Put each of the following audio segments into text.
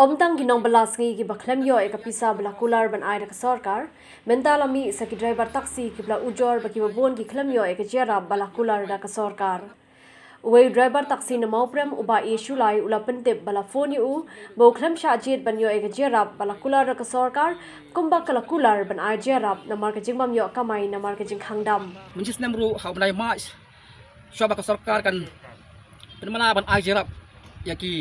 Omtang ginong balasngi ki bakhlem yo ekapisa bala kular ban ai ka sarkar mentalami sa ki driver taxi ki bala ujor ba ki babon ki khlem yo ekajera bala kular da ka sarkar uwe driver taxi na mauprem uba e shulai ula pentep bala phone u bo khlem sha jet ban yo ekajera bala kular da ka sarkar kumba kala kular ban ai jera na marka jingbam yo kamai na marka jing khangdam menjis namru haunai mas syaba ka sarkar kan penmana ban ai jera yaki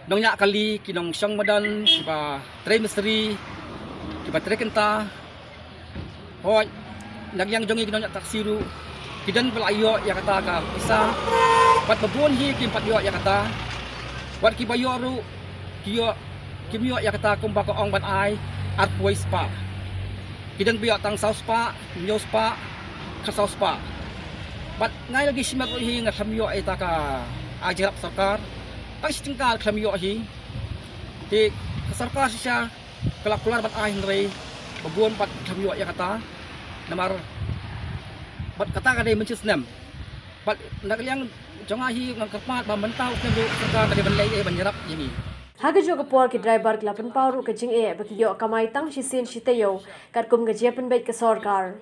nong yak kali kinong syang madan kiba tre misteri kiba tre kenta hoi nagyang jongi kinong yak taksi ru kidan bel ayo ya kata ka isa pat babon hi kim pat yo ya kata wat kiba yo ru kiyo kimyo ya kata kumba ko ong ban ai at boy spa kidan biya tang south spa nyo spa ka south spa bat ngai lagi simak hi nga samyo ay ta ka ajarap sarkar pagsitingkal klamyo hi di sarkar siya kalakular bat ay nre babon pat klamyo ya kata namar bat kata ka day mencis nem bat nagaliang jonga hi ngkarpat ba mentau klamyo sarkar ka day banlay ay banyarap yimi Haga jo kapor ki driver klapan paru ka jing e baki yo kamai tang shisin shitayo kat kum ga jepen bait ka sarkar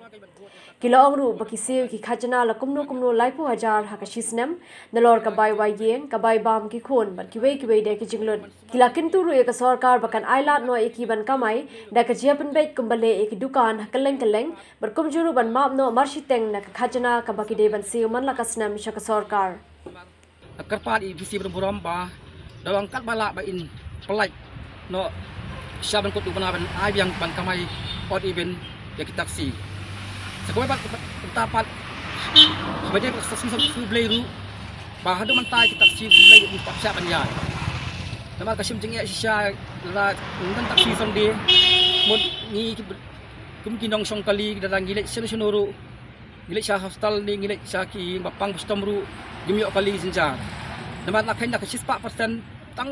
kilo ongru baki sew ki khajana la kumno laipu hajar haka shisnem nalor ka bai wai yen ka bai bam ki khon ban ki wei de ki jinglon kila kintu ru ka sarkar bakan ailat no eki ban kamai da ka jepen bait kumbale eki dukan kaleng bar kumjuru ban map no marshiteng na ka khajana ka baki de ban sew man la ka snam sha ka sarkar karpat i visi berburam ba dalam kat balak ba in pelai no syaban kutu ban ai yang ban kamai od event ya ki taksi sekolah pak tapat sebagai stasiun subleru bahadu mantai kita taksi subleru empat siap banyak nama kasim jengya sisa la ngan taksi sonde mod ni kumkin dong song kali datang gilek senuru gilek sah hostel ni gilek sah ki bapang bustamru gimyo kali senja nama nak hendak ke 4% tang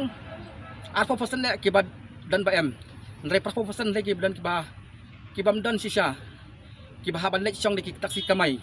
4% lek kibad dan bm 4% lagi dan kibam dan sisa kibahaban lek song di taksi kamai